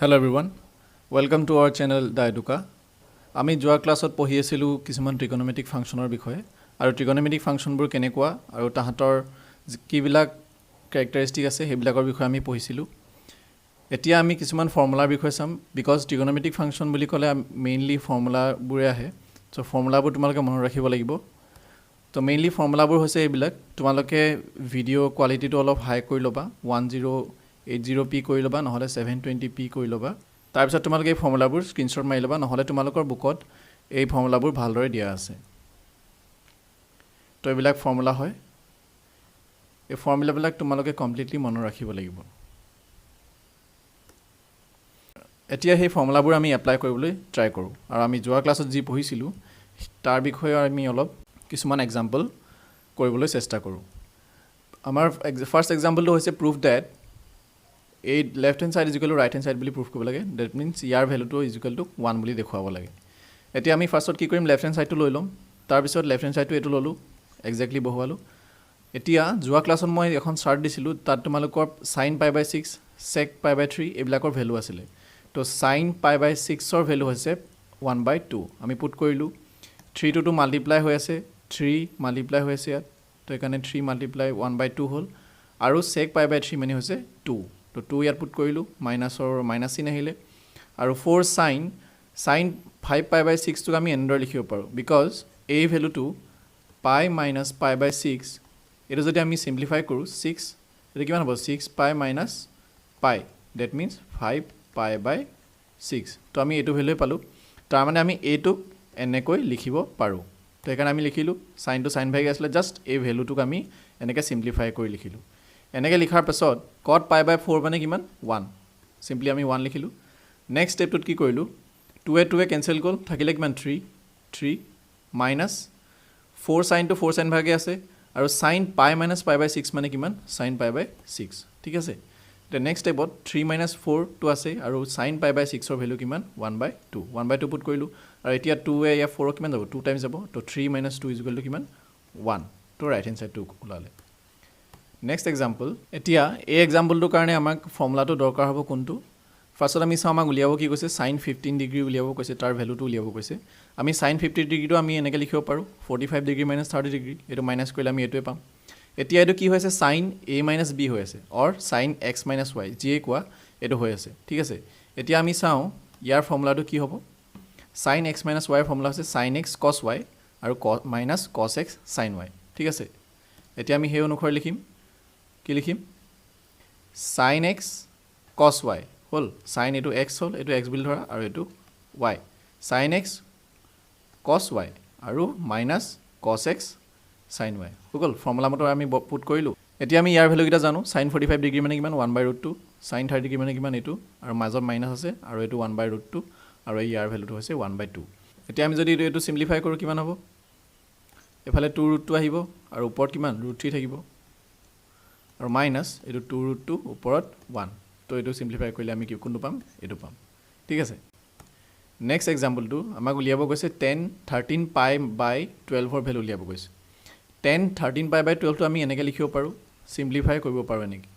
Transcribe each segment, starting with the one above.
Hello everyone, welcome to our channel The Educa. আমি যোৱা ক্লাছত পঢ়ি আছিলোঁ কিছুমান ট্ৰিগনোমেট্ৰিক ফাংচনৰ বিষয়ে আৰু ট্ৰিগনোমেট্ৰিক ফাংচনবোৰ কেনেকুৱা আৰু তাহাঁতৰ কিবিলাক ক্যাৰেক্টাৰিষ্টিক আছে সেইবিলাকৰ বিষয়ে আমি পঢ়িছিলোঁ। এতিয়া আমি কিছুমান ফৰ্মুলাৰ বিষয়ে চাম বিকজ ট্ৰিগনোমেট্ৰিক ফাংচন বুলি ক'লে মেইনলি ফৰ্মুলাবোৰে আহে। সো ফৰ্মুলাবোৰ তোমালোকে মনত ৰাখিব লাগিব। তো মেইনলি ফৰ্মুলাবোৰ হৈছে এইবিলাক। তোমালোকে ভিডিঅ' কোৱালিটিটো অলপ হাই কৰি ল'বা, 1080p কৰি ল'বা, নহ'লে 720p কৰি ল'বা। তাৰপিছত তোমালোকে এই ফৰ্মুলাবোৰ স্ক্ৰীনশ্বট মাৰি ল'বা, নহ'লে তোমালোকৰ বুকত এই ফৰ্মুলাবোৰ ভালদৰে দিয়া আছে। তো এইবিলাক ফৰ্মুলা হয়। এই ফৰ্মুলাবিলাক তোমালোকে কমপ্লিটলি মনত ৰাখিব লাগিব। এতিয়া সেই ফৰ্মুলাবোৰ আমি এপ্লাই কৰিবলৈ ট্ৰাই কৰোঁ আৰু আমি যোৱা ক্লাছত যি পঢ়িছিলোঁ তাৰ বিষয়ে আমি অলপ কিছুমান এক্সাম্পল কৰিবলৈ চেষ্টা কৰোঁ। আমাৰ ফাৰ্ষ্ট এক্সাম্পলটো হৈছে প্ৰুফ ডেট এই left hand side is equal to right hand side বুলি প্ৰুফ কৰিব লাগে। ডেট মিনছ ইয়াৰ ভেলুটো ইজ ইকুৱেল টু 1 বুলি দেখুৱাব লাগে। এতিয়া আমি ফাৰ্ষ্টত কি কৰিম, লেফ্ট হেণ্ড ছাইডটো লৈ ল'ম। তাৰপিছত লেফ্ট হেণ্ড ছাইডটো এইটো ল'লোঁ, একজেক্টলি বহুৱালোঁ। এতিয়া যোৱা ক্লাছত মই এখন চাৰ্ট দিছিলোঁ, তাত তোমালোকৰ sin π/6 sec π/3 এইবিলাকৰ ভেলু আছিলে। তো sin π/6ৰ ভেলু হৈছে 1/2। আমি পুট কৰিলোঁ, 3 টো মাল্টিপ্লাই হৈ আছে, 3 মাল্টিপ্লাই হৈ আছে ইয়াত, তো সেইকাৰণে 3 মাল্টিপ্লাই 1/2 হ'ল। আৰু sec π/3 মানে হৈছে 2, তো 2 ইয়াত পুট কৰিলোঁ, মাইনাছৰ মাইনাছ চিন আহিলে। আৰু 4 sin 5π/6টোক আমি এনেদৰে লিখিব পাৰোঁ বিকজ এই ভেলুটো π মাইনাছ π/6 এইটো যদি আমি চিম্প্লিফাই কৰোঁ 6 এইটো কিমান হ'ব, 6π মাইনাছ π, ডেট মিনছ 5π/6। তো আমি এইটো ভেলুৱে পালোঁ। তাৰমানে আমি এইটোক এনেকৈ লিখিব পাৰোঁ। তো সেইকাৰণে আমি লিখিলোঁ, চাইনটো চাইন ভাগে আছিলে, জাষ্ট এই ভেলুটোক আমি এনেকৈ চিম্প্লিফাই কৰি লিখিলোঁ। এনেকৈ লিখাৰ পাছত cot π/4 মানে কিমান, 1, চিম্পলি আমি 1 লিখিলোঁ। নেক্সট ষ্টেপটোত কি কৰিলোঁ, 2 কেঞ্চেল গ'ল, থাকিলে কিমান 3 মাইনাছ 4 চাইনটো 4 চাইন ভাগে আছে আৰু চাইন π মাইনাছ π/6 মানে কিমান, চাইন π/6, ঠিক আছে। এতিয়া নেক্সট ষ্টেপত 3 মাইনাছ 4টো আছে আৰু চাইন π/6ৰ ভেলু কিমান, 1/2 পুট কৰিলোঁ। আৰু এতিয়া 2 ইয়াৰ 4 কিমান যাব, 2 টাইমছ যাব, তো 3 মাইনাছ 2 ইজ ইকুৱেল টু কিমান, 1। তো ৰাইট হেণ্ড ছাইডটো ওলালে। নেক্সট এক্সাম্পল, এতিয়া এই এক্সাম্পলটোৰ কাৰণে আমাক ফৰ্মুলাটো দৰকাৰ হ'ব কোনটো। ফাৰ্ষ্টত আমি চাওঁ, আমাক উলিয়াব কি কৈছে, চাইন 15 ডিগ্ৰী উলিয়াব কৈছে, তাৰ ভেলুটো উলিয়াব কৈছে। আমি চাইন 50 ডিগ্ৰীটো আমি এনেকৈ লিখিব পাৰোঁ, 45 ডিগ্ৰী মাইনাছ 30 ডিগ্ৰী, এইটো মাইনাছ কৰিলে আমি এইটোৱে পাম। এতিয়া এইটো কি হৈ আছে, চাইন a মাইনাছ b হৈ আছে, অৰ চাইন x মাইনাছ y, যিয়ে কোৱা এইটো হৈ আছে, ঠিক আছে। এতিয়া আমি চাওঁ ইয়াৰ ফৰ্মুলাটো কি হ'ব। চাইন x মাইনাছ ৱাইৰ ফৰ্মুলা হৈছে চাইন x কছ y আৰু মাইনাছ কছ x চাইন y, ঠিক আছে। এতিয়া আমি সেই অনুসাৰে লিখিম, কি লিখিম, চাইন x কছ y হ'ল, চাইন এইটো x হ'ল, এইটো x বুলি ধৰা আৰু এইটো y, চাইন x কছ y আৰু মাইনাছ কছ x চাইন y হৈ গ'ল। ফৰ্মুলা মতে আমি পুট কৰিলোঁ। এতিয়া আমি ইয়াৰ ভেলুকেইটা জানো, চাইন 45 ডিগ্ৰী মানে কিমান, 1/√2, চাইন 30 ডিগ্ৰী মানে কিমান এইটো, আৰু মাজত মাইনাছ আছে আৰু এইটো 1/√2, আৰু ইয়াৰ ভেলুটো হৈছে 1/2। এতিয়া আমি যদি এইটো চিম্প্লিফাই কৰোঁ কিমান হ'ব, এইফালে 2√2 আহিব আৰু ওপৰত কিমান, √3 থাকিব, আৰু মাইনাছ এইটো 2√2 ওপৰত 1। তো এইটো চিম্প্লিফাই কৰিলে আমি কোনটো পাম, এইটো পাম, ঠিক আছে। নেক্সট এক্সাম্পলটো আমাক উলিয়াব গৈছে 13π/12ৰ ভেলু উলিয়াব গৈছে। 13π/12টো আমি এনেকৈ লিখিব পাৰোঁ, চিম্প্লিফাই কৰিব পাৰোঁ এনেকৈ,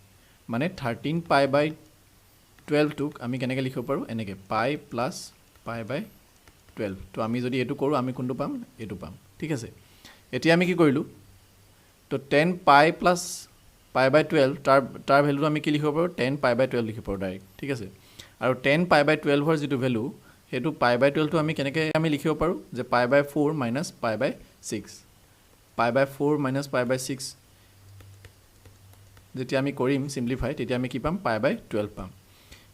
মানে 13π/12টোক আমি কেনেকৈ লিখিব পাৰোঁ, এনেকৈ π প্লাছ π/12। তো আমি যদি এইটো কৰোঁ আমি কোনটো পাম, এইটো পাম, ঠিক আছে। এতিয়া আমি কি কৰিলোঁ, তো 10π প্লাছ π/12 তাৰ ভেলুটো আমি কি লিখিব পাৰোঁ, 10π/12 লিখিব পাৰোঁ ডাইৰেক্ট, ঠিক আছে। আৰু 10π/12ৰ যিটো ভেলু সেইটো π/12টো আমি কেনেকৈ আমি লিখিব পাৰোঁ, যে π/4 মাইনাছ π/6, π/4 মাইনাছ π/6 যেতিয়া আমি কৰিম চিম্প্লিফাই, তেতিয়া আমি কি পাম, π/12 পাম।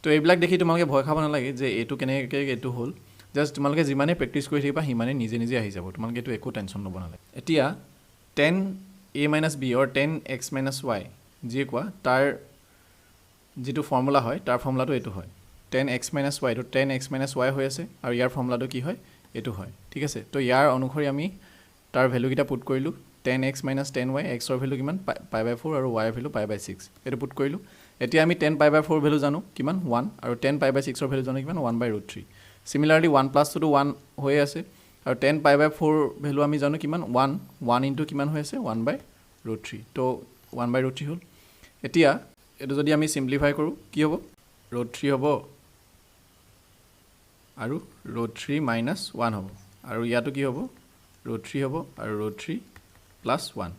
তো এইবিলাক দেখি তোমালোকে ভয় খাব নালাগে যে এইটো কেনেকৈ এইটো হ'ল, জাষ্ট তোমালোকে যিমানেই প্ৰেক্টিছ কৰি থাকিবা সিমানেই নিজে নিজে আহি যাব, তোমালোকে এইটো একো টেনশ্যন ল'ব নালাগে। এতিয়া 10a মাইনাছ b অৰ 10x মাইনাছ y যিয়ে কোৱা তাৰ যিটো ফৰ্মুলা হয়, তাৰ ফৰ্মুলাটো এইটো হয়, 10x মাইনাছ y, এইটো 10x মাইনাছ y হৈ আছে আৰু ইয়াৰ ফৰ্মুলাটো কি হয়, এইটো হয়, ঠিক আছে। তো ইয়াৰ অনুসৰি আমি তাৰ ভেলুকেইটা পুট কৰিলোঁ, 10x মাইনাছ 10y, এক্সৰ ভেলু কিমান, π/4 আৰু yৰ ভেলু π/6, এইটো পুট কৰিলোঁ। এতিয়া আমি 10π/4 ভেলু জানো কিমান, 1, আৰু 10π/6ৰ ভেলু জানো কিমান, 1/√3। চিমিলাৰলি 1 প্লাছটোতো 1 হৈয়ে আছে, আৰু 10π/4 ভেলু আমি জানো কিমান, 1 ইনটু কিমান হৈ আছে, 1/√3, তো 1/√3 হ'ল। এতিয়া এইটো যদি আমি চিম্প্লিফাই কৰোঁ কি হ'ব, √3 হ'ব আৰু ৰুট 3 মাইনাছ 1 হ'ব আৰু ইয়াতো কি হ'ব ৰুট 3 হ'ব আৰু ৰুট 3 প্লাছ 1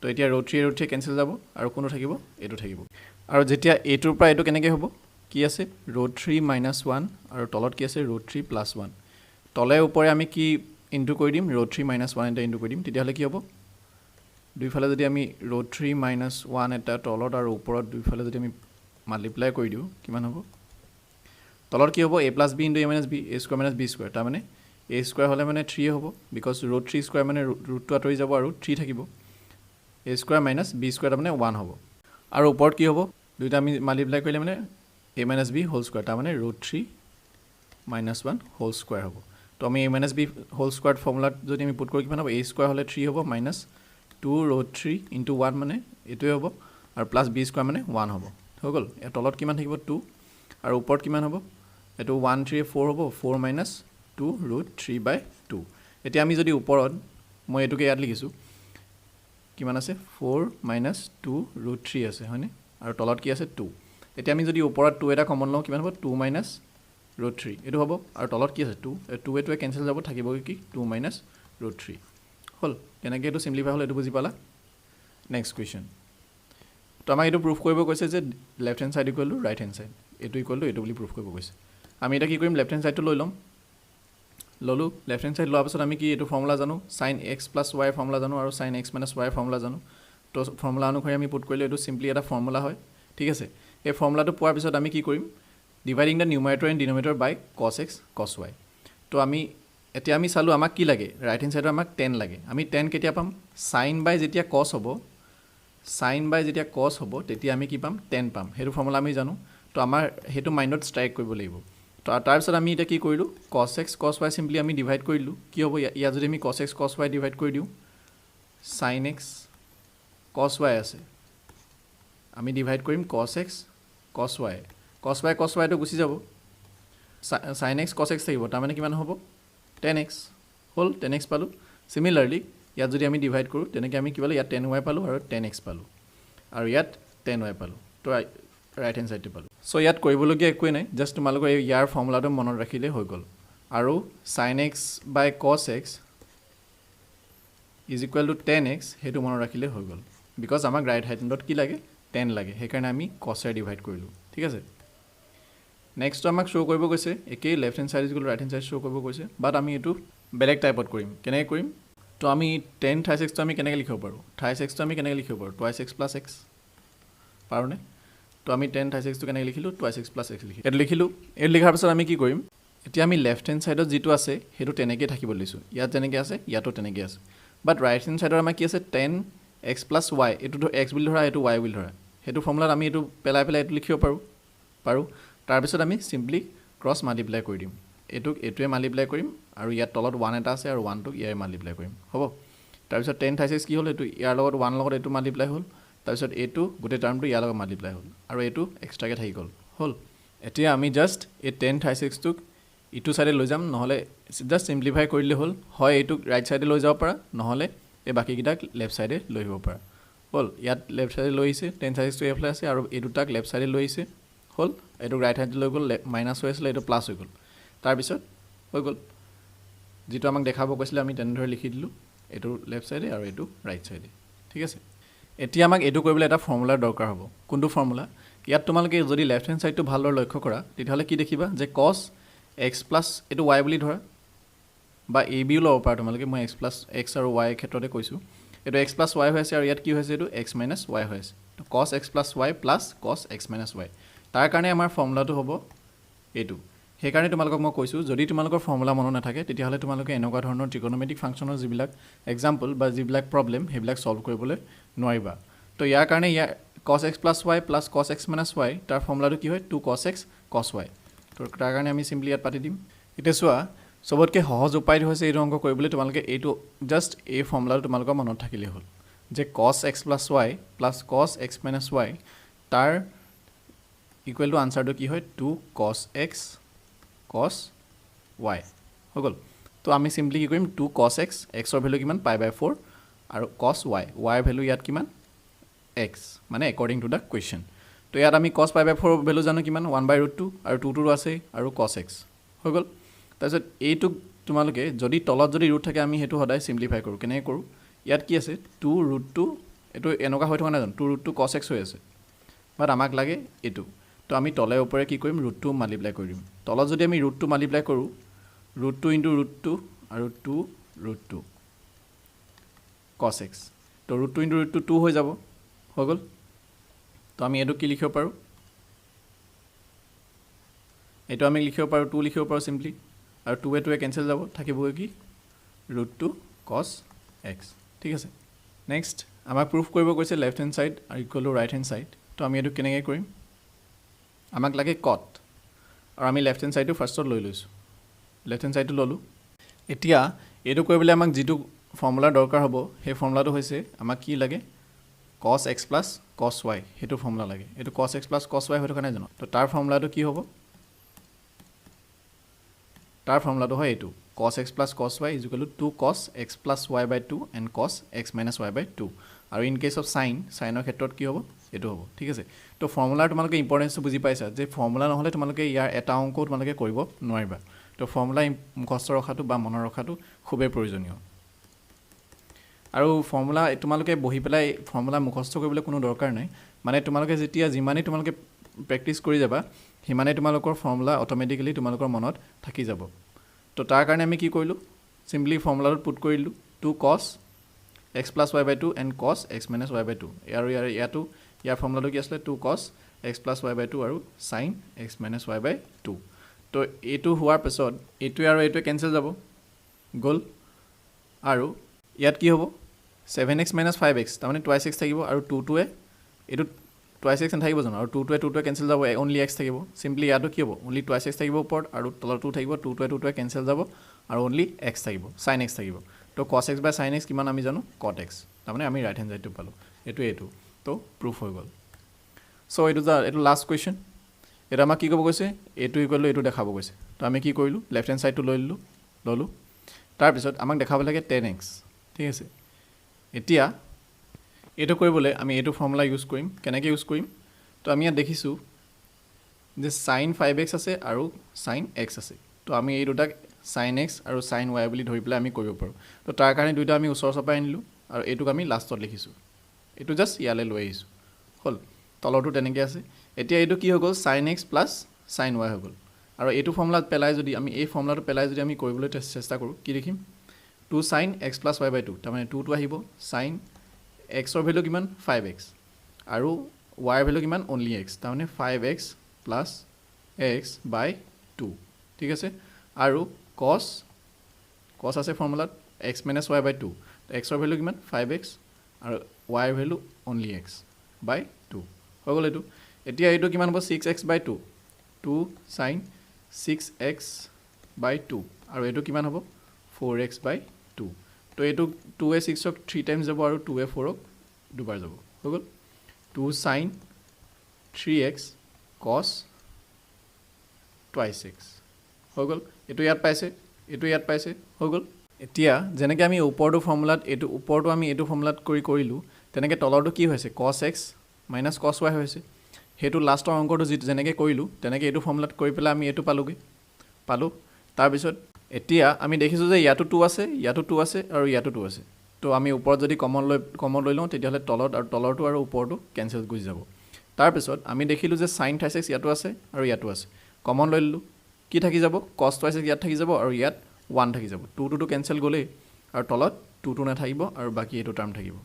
তো এতিয়া ৰুট 3 কেঞ্চেল যাব আৰু কোনটো থাকিব এইটো থাকিব আৰু যেতিয়া এইটোৰ পৰা এইটো কেনেকৈ হ'ব কি আছে ৰুট 3 মাইনাছ 1 আৰু তলত কি আছে ৰুট 3 প্লাছ 1 তলে ওপৰে আমি কি ইনটু কৰি দিম ৰুট 3 মাইনাছ 1 এটা ইনটু কৰি দিম তেতিয়াহ'লে কি হ'ব দুইফালে যদি আমি ৰুট 3 মাইনাছ 1 এটা তলত আৰু ওপৰত দুইফালে যদি আমি মাল্টিপ্লাই কৰি দিওঁ কিমান হ'ব তলত কি হ'ব a plus b into a minus b a square minus b square তাৰমানে a স্কোৱাৰ হ'লে মানে 3 হ'ব বিকজ ৰুট 3 স্কোৱাৰ মানে ৰুটটো আঁতৰি যাব আৰু 3 থাকিব a square minus b square তাৰমানে 1 হ'ব আৰু ওপৰত কি হ'ব দুইটা আমি মাল্টিপ্লাই কৰিলে মানে a minus b whole square তাৰমানে ৰুট 3 মাইনাছ 1 হোল স্কোৱাৰ হ'ব তো আমি a minus b whole square ফৰ্মুলাত যদি আমি পুট কৰোঁ কিমান হ'ব a স্কোৱাৰ হ'লে 3 হ'ব মাইনাছ 2 ৰুট 3 ইনটু 1 মানে এইটোৱে হ'ব আৰু প্লাছ b স্কোৱাৰ মানে 1 হ'ব হৈ গ'ল ইয়াৰ তলত কিমান থাকিব 2 আৰু ওপৰত কিমান হ'ব এইটো 1 3 4 হ'ব 4 মাইনাছ 2 ৰুট 3/2 এতিয়া আমি যদি ওপৰত মই এইটোকে ইয়াত লিখিছোঁ কিমান আছে 4 মাইনাছ 2 ৰুট 3 আছে হয়নে আৰু তলত কি আছে 2 এতিয়া আমি যদি ওপৰত 2 এটা কমন লওঁ কিমান হ'ব 2 মাইনাছ ৰুট 3 এইটো হ'ব আৰু তলত কি আছে 2 2 কেঞ্চেল যাব থাকিব কি 2 মাইনাছ ৰুট 3 হ'ল তেনেকৈ এইটো চিম্পলিফাই হ'ল এইটো বুজি পালা নেক্সট কুৱেশ্যন তো আমাক এইটো প্ৰুফ কৰিব কৈছে যে left hand side equal to right hand side এইটো ইকুৱেল টু এইটো বুলি প্ৰুফ কৰিব কৈছে আমি এটা কি কৰিম লেফ্ট হেণ্ড ছাইডটো লৈ ল'ম ল'লোঁ লেফ্ট হেণ্ড ছাইড লোৱাৰ পাছত আমি কি এইটো ফৰ্মুলা জানো sign x plus Y formula জানো আৰু sign x minus Y formula জানো তো ফৰ্মুলা অনুসৰি আমি পুট কৰিলে এইটো চিম্পলি এটা ফৰ্মুলা হয় ঠিক আছে এই ফৰ্মুলাটো পোৱাৰ পিছত আমি কি কৰিম ডিভাইডিং দ্য নিউমাৰেটৰ এণ্ড ডিনমিনেটৰ বাই কছ এক্স কছ ৱাই তো আমি এতিয়া আমি চালোঁ আমাক কি লাগে ৰাইট হেণ্ড ছাইডৰ আমাক 10 লাগে আমি 10 কেতিয়া পাম চাইন বাই যেতিয়া কছ হ'ব তেতিয়া আমি কি পাম 10 পাম সেইটো ফৰ্মুলা আমি জানো তো আমাৰ সেইটো মাইণ্ডত ষ্ট্ৰাইক কৰিব লাগিব তো তাৰপিছত আমি এতিয়া কি কৰিলোঁ কছ এক্স কছ ৱাই চিম্পলি আমি ডিভাইড কৰি দিলোঁ কি হ'ব ইয়াত যদি আমি কছ এক্স কছ ৱাই ডিভাইড কৰি দিওঁ চাইন এক্স কছ ৱাই আছে আমি ডিভাইড কৰিম কছ এক্স কছ ৱাইটো গুচি যাব চাইন এক্স কছ এক্স থাকিব তাৰমানে কিমান হ'ব 10x হ'ল 10x পালোঁ চিমিলাৰলি ইয়াত যদি আমি ডিভাইড কৰোঁ তেনেকৈ আমি কি পালোঁ ইয়াত 10y পালোঁ আৰু 10x পালোঁ আৰু ইয়াত 10y পালোঁ তো ৰাইট হেণ্ড ছাইডটো পালোঁ চ' ইয়াত কৰিবলগীয়া একোৱেই নাই জাষ্ট তোমালোকৰ ইয়াৰ ফৰ্মুলাটো মনত ৰাখিলে হৈ গ'ল আৰু চাইন এক্স বাই কছ x is equal two 10x সেইটো মনত ৰাখিলে হৈ গ'ল বিকজ আমাক ৰাইট হেণ্ডত কি লাগে 10 লাগে সেইকাৰণে আমি কছেৰে ডিভাইড কৰিলোঁ ঠিক আছে নেক্সটটো আমাক শ্ব' কৰিব কৈছে একেই left hand side is equal to right hand side show' কৰিব কৈছে বাট আমি এইটো বেলেগ টাইপত কৰিম কেনেকৈ কৰিম তো আমি 10 থাইছ এক্সটো আমি কেনেকৈ লিখিব পাৰোঁ থাইছ এক্সটো আমি কেনেকৈ লিখিব পাৰোঁ টুৱাইছ এক্স প্লাছ এক্স পাৰোঁনে তো আমি 10 থাইছ এক্সটো কেনেকৈ লিখিলোঁ টুৱাইছ এক্স প্লাছ এক্স এইটো লিখিলোঁ এইটো লিখাৰ পিছত আমি কি কৰিম এতিয়া আমি লেফ্ট হেণ্ড ছাইডত যিটো আছে সেইটো তেনেকৈ থাকিব দিছোঁ ইয়াত যেনেকৈ আছে ইয়াতো তেনেকৈ আছে বাট ৰাইট হেণ্ড ছাইডৰ আমাৰ কি আছে 10x প্লাছ ৱাই এইটোতো এক্স বুলি ধৰা এইটো ৱাই বুলি ধৰা সেইটো ফৰ্মুলাত আমি এইটো পেলাই এইটো লিখিব পাৰোঁ তাৰপিছত আমি চিম্পলি ক্ৰছ মাল্টিপ্লাই কৰি দিম এইটোৱে মাল্টিপ্লাই কৰিম আৰু ইয়াত তলত 1 এটা আছে আৰু 1টোক ইয়াৰে মাল্টিপ্লাই কৰিম হ'ব তাৰপিছত 10 থাইছ এক্স কি হ'ল এইটো ইয়াৰ লগত 1 লগত এইটো মাল্টিপ্লাই হ'ল তাৰপিছত এইটো গোটেই টাৰ্মটো ইয়াৰ লগত মাল্টিপ্লাই হ'ল আৰু এইটো এক্সট্ৰাকৈ থাকি গ'ল হ'ল এতিয়া আমি জাষ্ট এই 10 থাইছ এক্সটোক ইটো ছাইডে লৈ যাম নহ'লে জাষ্ট চিম্পলিফাই কৰিলে হ'ল হয় এইটোক ৰাইট ছাইডে লৈ যাব পাৰা নহ'লে এই বাকীকেইটাক লেফ্ট ছাইডে লৈ আহিব পাৰা হ'ল ইয়াত লেফ্ট ছাইডে লৈ আহিছে 10 থাইছ এক্সটো এইফালে আছে আৰু এই দুটাক লেফ্ট ছাইডে লৈ আহিছে হ'ল এইটো ৰাইট হেণ্ড লৈ গ'ল মাইনাছ হৈ আছিলে এইটো প্লাছ হৈ গ'ল তাৰপিছত হৈ গ'ল যিটো আমাক দেখাব কৈছিলে আমি তেনেদৰে লিখি দিলোঁ এইটো লেফ্ট ছাইডে আৰু এইটো ৰাইট ছাইডে ঠিক আছে এতিয়া আমাক এইটো কৰিবলৈ এটা ফৰ্মুলাৰ দৰকাৰ হ'ব কোনটো ফৰ্মুলা ইয়াত তোমালোকে যদি লেফ্ট হেণ্ড ছাইডটো ভালদৰে লক্ষ্য কৰা তেতিয়াহ'লে কি দেখিবা যে কছ এক্স প্লাছ এইটো ৱাই বুলি ধৰা বা এ বিও ল'ব পাৰা তোমালোকে মই এক্স আৰু ৱাই ক্ষেত্ৰতে কৈছোঁ এইটো এক্স প্লাছ ৱাই হৈ আছে আৰু ইয়াত কি হৈছে এইটো এক্স মাইনাছ ৱাই হৈ আছে তো কছ এক্স প্লাছ ৱাই প্লাছ কছ এক্স মাইনাছ ৱাই তাৰ কাৰণে আমাৰ ফৰ্মুলাটো হ'ব এইটো সেইকাৰণে তোমালোকক মই কৈছোঁ যদি তোমালোকৰ ফৰ্মুলা মনত নাথাকে তেতিয়াহ'লে তোমালোকে এনেকুৱা ধৰণৰ ট্ৰিগন'মেট্ৰিক ফাংচনৰ যিবিলাক এক্সাম্পল বা যিবিলাক প্ৰব্লেম সেইবিলাক ছল্ভ কৰিবলৈ নোৱাৰিবা তো ইয়াৰ কাৰণে ইয়াৰ কছ এক্স প্লাছ ৱাই প্লাছ কছ এক্স মাইনাছ ৱাই তাৰ ফৰ্মুলাটো কি হয় 2 cos x cos y তো তাৰ কাৰণে আমি চিম্পলি ইয়াত পাতি দিম এতিয়া চোৱা সবতকৈ সহজ উপায়টো হৈছে এইটো অংক কৰিবলৈ তোমালোকে এইটো জাষ্ট এই ফৰ্মুলাটো তোমালোকৰ মনত থাকিলে হ'ল যে cos x plus y plus cos x minus y তাৰ ইকুৱেল টু আনসাৰটো কি হয় 2 cos x cos y হৈ গ'ল তো আমি সিম্পলি কি কৰিম 2 cos x x ৰ ভ্যালু কিমান π/4 আৰু cos y y ভ্যালু ইয়াত কিমান x মানে according to the question তো ইয়াত আমি cos π/4 ভ্যালু জানো কিমান 1/√2 আৰু 2 আছে আৰু cos x হৈ গ'ল তাৰপিছত এইটো তোমালোকে যদি তলত যদি ৰুট থাকে আমি সেইটো সদায় চিম্প্লিফাই কৰোঁ কেনেকৈ কৰোঁ ইয়াত কি আছে 2√2 এইটো এনেকুৱা হৈ থকা নাই জানো 2√2 cos x হৈ আছে বাট আমাক লাগে এইটো তো আমি তলে ওপৰে কি কৰিম √2 মাল্টিপ্লাই কৰি দিম তলত যদি আমি √2 মাল্টিপ্লাই কৰোঁ √2 ইনটু √2 আৰু 2√2 cos x তো √2 ইনটু √2 2 হৈ যাব হৈ গ'ল তো আমি এইটো কি লিখিব পাৰোঁ এইটো আমি লিখিব পাৰোঁ 2 লিখিব পাৰোঁ চিম্পলি আৰু 2 কেঞ্চেল যাব থাকিবগৈ কি √2 cos x ঠিক আছে নেক্সট আমাক প্ৰুফ কৰিব কৈছে লেফ্ট হেণ্ড ছাইড আৰু equal to right hand side তো আমি এইটো কেনেকৈ কৰিম আমাক লাগে কট আৰু আমি লেফ্ট হেণ্ড ছাইডটো ফাৰ্ষ্টত লৈ লৈছোঁ লেফ্ট হেণ্ড ছাইডটো ল'লোঁ এতিয়া এইটো কৰিবলৈ আমাক যিটো ফৰ্মুলাৰ দৰকাৰ হ'ব সেই ফৰ্মুলাটো হৈছে আমাক কি লাগে cos x plus cos y সেইটো ফৰ্মুলা লাগে এইটো cos x plus cos y হৈ থকা নাই জানো তো তাৰ ফৰ্মুলাটো কি হ'ব তাৰ ফৰ্মুলাটো হয় এইটো cos x plus cos y is equal to 2 cos x plus y by 2 and cos x minus y by 2 আৰু ইন কেছ অফ সাইনৰ ক্ষেত্ৰত কি হ'ব এইটো হ'ব ঠিক আছে তো ফৰ্মুলাৰ তোমালোকে ইম্পৰ্টেঞ্চটো বুজি পাইছা যে ফৰ্মুলা নহ'লে তোমালোকে ইয়াৰ এটা অংকও তোমালোকে কৰিব নোৱাৰিবা তো ফৰ্মুলা মুখস্থ ৰখাটো বা মনত ৰখাটো খুবেই প্ৰয়োজনীয় আৰু ফৰ্মুলা তোমালোকে বহি পেলাই ফৰ্মুলা মুখস্থ কৰিবলৈ কোনো দৰকাৰ নাই মানে তোমালোকে যেতিয়া যিমানেই তোমালোকে প্ৰেক্টিছ কৰি যাবা সিমানেই তোমালোকৰ ফৰ্মুলা অট'মেটিকেলি তোমালোকৰ মনত থাকি যাব তো তাৰ কাৰণে আমি কি কৰিলোঁ চিম্পলি ফৰ্মুলাটো পুট কৰিলোঁ 2 cos x plus y by 2 and cos x minus y by 2 আৰু ইয়াৰ ফৰ্মুলাটো কি আছিলে 2 cos x plus y by 2 আৰু sin x minus y by 2 তো এইটো হোৱাৰ পিছত এইটোৱে আৰু এইটোৱে কেঞ্চেল যাব গ'ল আৰু ইয়াত কি হ'ব 7x minus 5x তাৰমানে 2x থাকিব আৰু 2টোৱে এইটো 2x নাথাকিব জানো আৰু 2টোৱে কেঞ্চেল যাব অনলি x থাকিব চিম্পলি ইয়াতো কি হ'ব অনলি 2x থাকিব ওপৰত আৰু তলত 2 থাকিব 2টোৱে কেঞ্চেল যাব আৰু অনলি x থাকিব sin x থাকিব তো cos x by sin x কিমান আমি জানো cot x তাৰমানে আমি ৰাইট হেণ্ড ছাইডটো পালোঁ এইটো তো প্ৰুফ হৈ গ'ল চ' এইটো লাষ্ট কুৱেশ্যন এটা আমাক কি ক'ব কৈছে এইটো ইকুৱেল টু এইটো দেখাব কৈছে তো আমি কি কৰিলোঁ লেফ্ট হেণ্ড ছাইডটো ল'লোঁ তাৰপিছত আমাক দেখাব লাগে 10x ঠিক আছে এতিয়া এইটো কৰিবলৈ আমি এইটো ফৰ্মুলা ইউজ কৰিম কেনেকৈ ইউজ কৰিম তো আমি ইয়াত দেখিছোঁ যে sin 5x আছে আৰু sin x আছে তো আমি এই দুটাক sin x আৰু sin y বুলি ধৰি পেলাই আমি কৰিব পাৰোঁ তো তাৰ কাৰণে দুইটা আমি ওচৰ চপাই আনিলোঁ আৰু এইটোক আমি লাষ্টত লিখিছোঁ এইটো জাষ্ট ইয়ালৈ লৈ আহিছোঁ হ'ল তলৰটো তেনেকৈ আছে এতিয়া এইটো কি হৈ গ'ল sin x plus sin y হৈ গ'ল আৰু এইটো ফৰ্মুলাত পেলাই যদি আমি এই ফৰ্মুলাটো পেলাই যদি আমি কৰিবলৈ চেষ্টা কৰোঁ কি লিখিম 2 sin x plus y by 2 তাৰমানে 2টো আহিব sin xৰ ভেলু কিমান 5x আৰু yৰ ভেলু কিমান অনলি x তাৰমানে 5x plus x by 2 ঠিক আছে আৰু cos আছে ফৰ্মুলাত x minus y by 2 xৰ ভেলু কিমান 5x আৰু yৰ ভেলু অনলি x by 2 হৈ গ'ল এইটো এতিয়া এইটো কিমান হ'ব 6x by 2 sin 6x by 2 আৰু এইটো কিমান হ'ব 4x by 2 তো এইটো 2 6ক 3 টাইমছ যাব আৰু 2 4ক দুবাৰ যাব হৈ গ'ল 2 sin 3x cos twice x হৈ গ'ল এইটো ইয়াত পাইছে হৈ গ'ল এতিয়া যেনেকৈ আমি ওপৰটো ফৰ্মুলাত ওপৰটো আমি এইটো ফৰ্মুলাত কৰিলোঁ তেনেকৈ তলৰটো কি হৈছে cos x minus cos y হৈছে সেইটো লাষ্টৰ অংকটো যেনেকৈ কৰিলোঁ তেনেকৈ এইটো ফৰ্মুলাত কৰি পেলাই আমি এইটো পালোঁ তাৰপিছত এতিয়া আমি দেখিছোঁ যে ইয়াতো 2 আছে আৰু ইয়াতো 2 আছে তো আমি ওপৰত যদি কমন লৈ লওঁ তেতিয়াহ'লে তলৰটো আৰু ওপৰটো কেঞ্চেল গুচি যাব তাৰপিছত আমি দেখিলোঁ যে sin twice x ইয়াতো আছে আৰু ইয়াতো আছে কমন লৈ ল'লোঁ কি থাকি যাব cos twice x ইয়াত থাকি যাব আৰু ইয়াত 1 থাকি যাব 2টো কেঞ্চেল গ'লেই আৰু তলত 2টো নাথাকিব আৰু বাকী এইটো টাৰ্ম থাকিব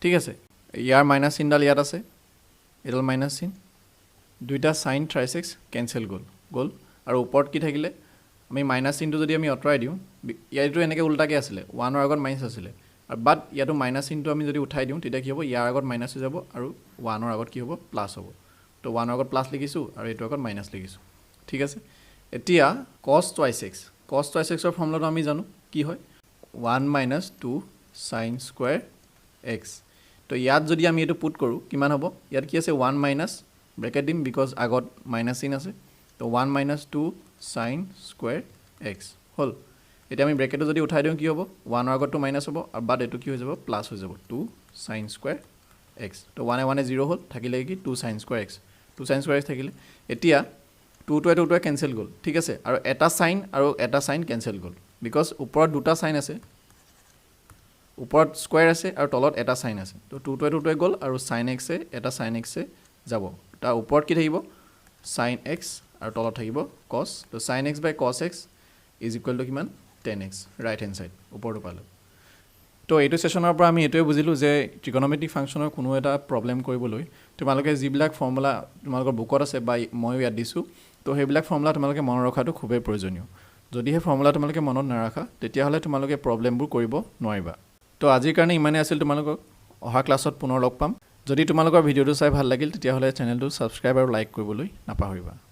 ঠিক আছে ইয়াৰ মাইনাছ চিনডাল ইয়াত আছে এইডাল মাইনাছ চিন দুইটা sin twice x কেঞ্চেল গ'ল আৰু ওপৰত কি থাকিলে আমি মাইনাছ চিনটো যদি আমি আঁতৰাই দিওঁ ইয়াতো এনেকৈ উল্টাকৈ আছিলে 1ৰ আগত মাইনাছ আছিলে আৰু বাট ইয়াতো মাইনাছ চিনটো আমি যদি উঠাই দিওঁ তেতিয়া কি হ'ব ইয়াৰ আগত মাইনাছ হৈ যাব আৰু 1ৰ আগত কি হ'ব প্লাছ হ'ব তো 1ৰ আগত প্লাছ লিখিছোঁ আৰু এইটোৰ আগত মাইনাছ লিখিছোঁ ঠিক আছে এতিয়া cos twice xৰ ফৰ্মুলাটো আমি জানো কি হয় 1 minus 2 sin square x তো ইয়াত যদি আমি এইটো পুট কৰোঁ কিমান হ'ব ইয়াত কি আছে 1 মাইনাছ ব্ৰেকেট দিম বিকজ আগত মাইনাছ চিন আছে তো 1 minus 2 sin square x হ'ল এতিয়া আমি ব্ৰেকেটটো যদি উঠাই দিওঁ কি হ'ব 1ৰ আগতটো মাইনাছ হ'ব আৰু বাট এইটো কি হৈ যাব প্লাছ হৈ যাব 2 sin square x তো 1 0 হ'ল থাকিলে কি 2 sin square x থাকিলে এতিয়া 2টোৱে কেঞ্চেল গ'ল ঠিক আছে আৰু এটা চাইন কেঞ্চেল গ'ল বিকজ ওপৰত দুটা চাইন আছে ওপৰত স্কুৱেৰ আছে আৰু তলত এটা চাইন আছে তো 2টোৱে গ'ল আৰু চাইন এক্সে এটা চাইন এক্সে যাব তাৰ ওপৰত কি থাকিব চাইন এক্স আৰু তলত থাকিব কছ তো চাইন এক্স বাই কছ এক্স ইজ ইকুৱেল টু কিমান 10x ৰাইট হেণ্ড ছাইড ওপৰটো পালোঁ তো এইটো ছেশ্যনৰ পৰা আমি এইটোৱে বুজিলোঁ যে ট্ৰিগনমেট্ৰিক ফাংচনৰ কোনো এটা প্ৰব্লেম কৰিবলৈ তোমালোকে যিবিলাক ফৰ্মুলা তোমালোকৰ বুকত আছে বা ময়ো ইয়াত দিছোঁ তো সেইবিলাক ফৰ্মুলা তোমালোকে মনত ৰখাটো খুবেই প্ৰয়োজনীয় যদি সেই ফৰ্মুলা তোমালোকে মনত নাৰাখা তেতিয়াহ'লে তোমালোকে প্ৰব্লেমবোৰ কৰিব নোৱাৰিবা তো আজিৰ কাৰণে ইমানেই আছিল তোমালোকক অহা ক্লাছত পুনৰ লগ পাম যদি তোমালোকৰ ভিডিঅ'টো চাই ভাল লাগিল তেতিয়াহ'লে চেনেলটো ছাবস্ক্ৰাইব আৰু লাইক কৰিবলৈ নাপাহৰিবা